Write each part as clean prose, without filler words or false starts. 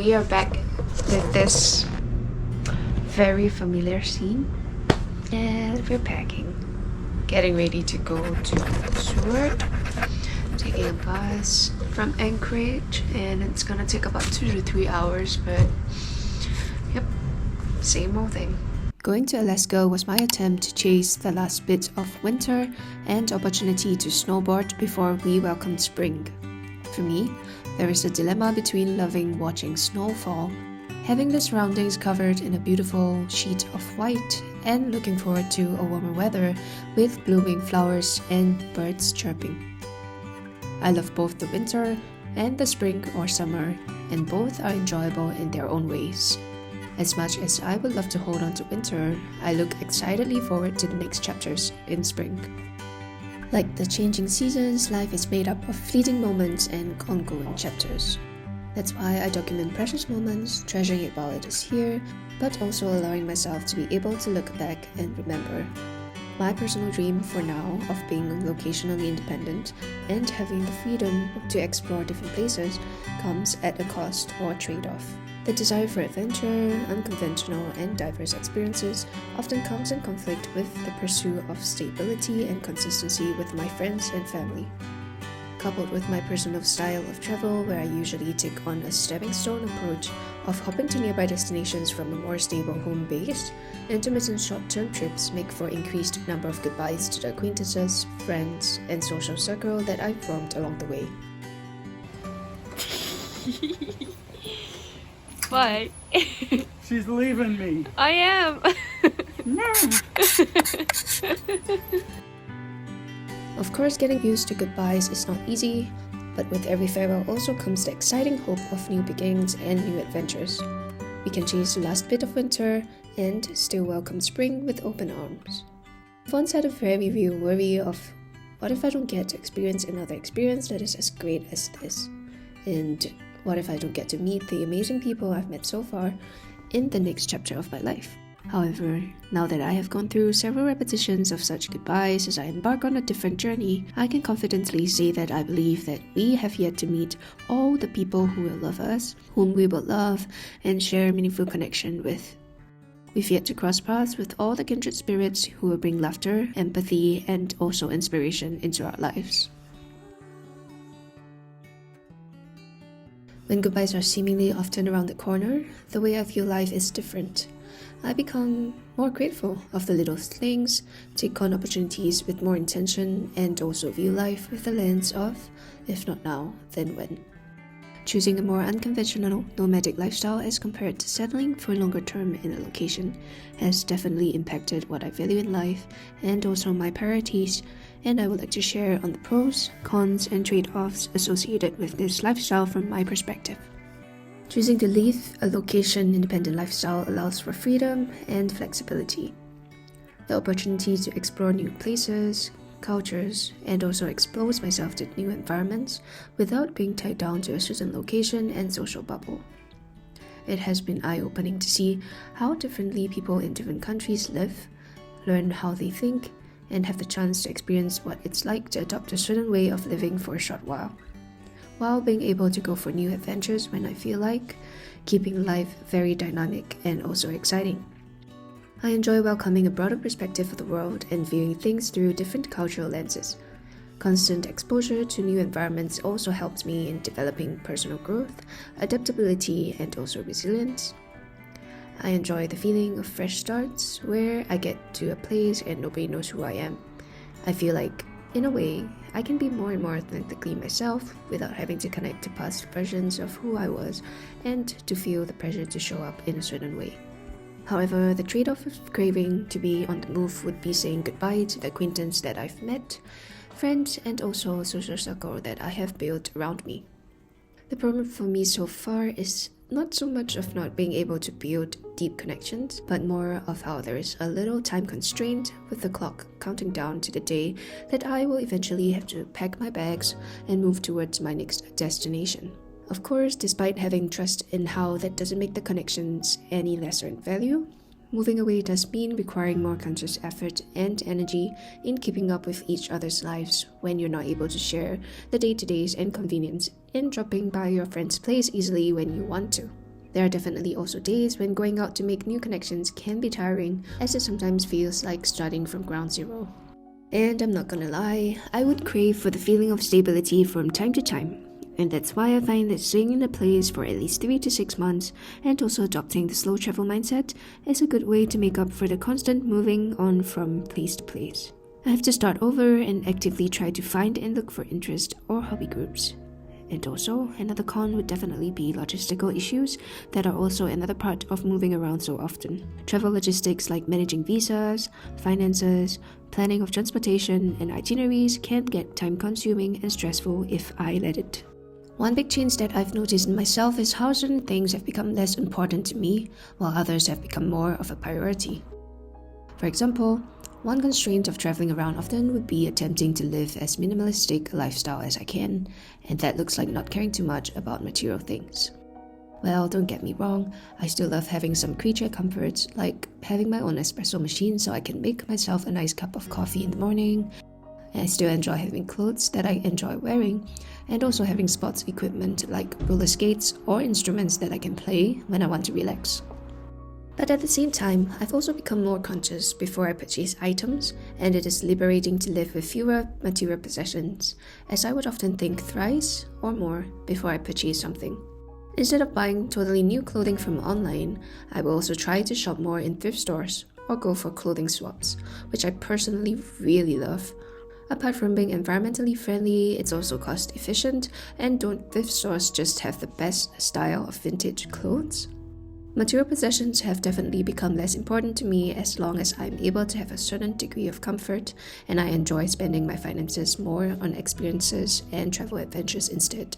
We are back with this very familiar scene, and we're packing, getting ready to go to Seward, taking a bus from Anchorage, and it's gonna take about 2 to 3 hours, but yep, same old thing. Going to Alaska was my attempt to chase the last bit of winter and opportunity to snowboard before we welcomed spring. For me, there is a dilemma between loving watching snow fall, having the surroundings covered in a beautiful sheet of white, and looking forward to a warmer weather with blooming flowers and birds chirping. I love both the winter and the spring or summer, and both are enjoyable in their own ways. As much as I would love to hold on to winter, I look excitedly forward to the next chapters in spring. Like the changing seasons, life is made up of fleeting moments and ongoing chapters. That's why I document precious moments, treasuring it while it is here, but also allowing myself to be able to look back and remember. My personal dream for now of being locationally independent and having the freedom to explore different places comes at a cost or trade-off. The desire for adventure, unconventional and diverse experiences often comes in conflict with the pursuit of stability and consistency with my friends and family. Coupled with my personal style of travel, where I usually take on a stepping stone approach of hopping to nearby destinations from a more stable home base, intermittent short-term trips make for increased number of goodbyes to the acquaintances, friends, and social circle that I've formed along the way. What? She's leaving me. I am! Of course, getting used to goodbyes is not easy, but with every farewell also comes the exciting hope of new beginnings and new adventures. We can chase the last bit of winter and still welcome spring with open arms. I've once had a very real worry of what if I don't get to experience another experience that is as great as this? And what if I don't get to meet the amazing people I've met so far in the next chapter of my life? However, now that I have gone through several repetitions of such goodbyes as I embark on a different journey, I can confidently say that I believe that we have yet to meet all the people who will love us, whom we will love, and share meaningful connection with. We've yet to cross paths with all the kindred spirits who will bring laughter, empathy, and also inspiration into our lives. When goodbyes are seemingly often around the corner, the way I view life is different. I become more grateful of the little things, take on opportunities with more intention, and also view life with the lens of, if not now, then when. Choosing a more unconventional, nomadic lifestyle as compared to settling for longer term in a location has definitely impacted what I value in life and also my priorities, and I would like to share on the pros, cons, and trade-offs associated with this lifestyle from my perspective. Choosing to leave a location-independent lifestyle allows for freedom and flexibility. The opportunity to explore new places, cultures, and also expose myself to new environments without being tied down to a certain location and social bubble. It has been eye-opening to see how differently people in different countries live, learn how they think, and have the chance to experience what it's like to adopt a certain way of living for a short while being able to go for new adventures when I feel like, keeping life very dynamic and also exciting. I enjoy welcoming a broader perspective of the world and viewing things through different cultural lenses. Constant exposure to new environments also helps me in developing personal growth, adaptability, and also resilience. I enjoy the feeling of fresh starts, where I get to a place and nobody knows who I am. I feel like, in a way, I can be more and more authentically myself without having to connect to past versions of who I was and to feel the pressure to show up in a certain way. However, the trade-off of craving to be on the move would be saying goodbye to the acquaintance that I've met, friends, and also a social circle that I have built around me. The problem for me so far is not so much of not being able to build deep connections, but more of how there is a little time constraint with the clock counting down to the day that I will eventually have to pack my bags and move towards my next destination. Of course, despite having trust in how that doesn't make the connections any lesser in value, moving away does mean requiring more conscious effort and energy in keeping up with each other's lives when you're not able to share the day-to-days and convenience in dropping by your friend's place easily when you want to. There are definitely also days when going out to make new connections can be tiring, as it sometimes feels like starting from ground zero. And I'm not gonna lie, I would crave for the feeling of stability from time to time. And that's why I find that staying in a place for at least 3 to 6 months and also adopting the slow travel mindset is a good way to make up for the constant moving on from place to place. I have to start over and actively try to find and look for interest or hobby groups. And also, another con would definitely be logistical issues that are also another part of moving around so often. Travel logistics like managing visas, finances, planning of transportation, and itineraries can get time-consuming and stressful if I let it. One big change that I've noticed in myself is how certain things have become less important to me, while others have become more of a priority. For example, one constraint of traveling around often would be attempting to live as minimalistic a lifestyle as I can, and that looks like not caring too much about material things. Well, don't get me wrong, I still love having some creature comforts, like having my own espresso machine so I can make myself a nice cup of coffee in the morning. I still enjoy having clothes that I enjoy wearing, and also having sports equipment like roller skates or instruments that I can play when I want to relax. But at the same time, I've also become more conscious before I purchase items, and it is liberating to live with fewer material possessions, as I would often think thrice or more before I purchase something. Instead of buying totally new clothing from online, I will also try to shop more in thrift stores or go for clothing swaps, which I personally really love. Apart from being environmentally friendly, it's also cost efficient, and don't thrift stores just have the best style of vintage clothes? Material possessions have definitely become less important to me as long as I'm able to have a certain degree of comfort, and I enjoy spending my finances more on experiences and travel adventures instead.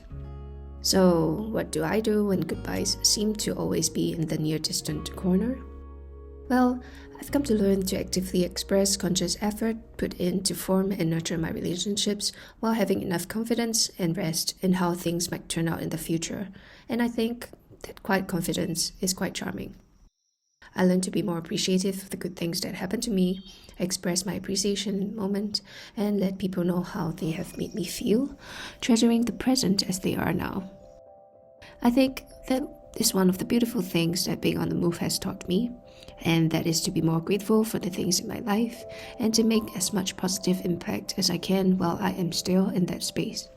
So, what do I do when goodbyes seem to always be in the near-distant corner? Well, I've come to learn to actively express conscious effort put in to form and nurture my relationships while having enough confidence and rest in how things might turn out in the future, and I think that quiet confidence is quite charming. I learned to be more appreciative of the good things that happen to me, express my appreciation in the moment, and let people know how they have made me feel, treasuring the present as they are now. I think that is one of the beautiful things that being on the move has taught me, and that is to be more grateful for the things in my life and to make as much positive impact as I can while I am still in that space.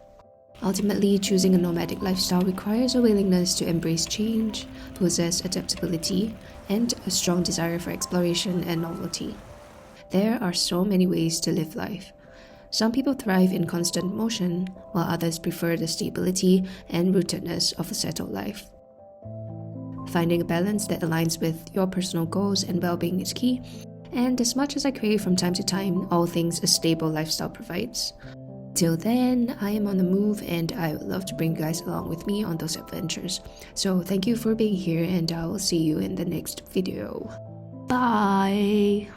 Ultimately, choosing a nomadic lifestyle requires a willingness to embrace change, possess adaptability, and a strong desire for exploration and novelty. There are so many ways to live life. Some people thrive in constant motion, while others prefer the stability and rootedness of a settled life. Finding a balance that aligns with your personal goals and well-being is key, and as much as I crave from time to time all things a stable lifestyle provides. Till then, I am on the move and I would love to bring you guys along with me on those adventures. So thank you for being here, and I will see you in the next video. Bye!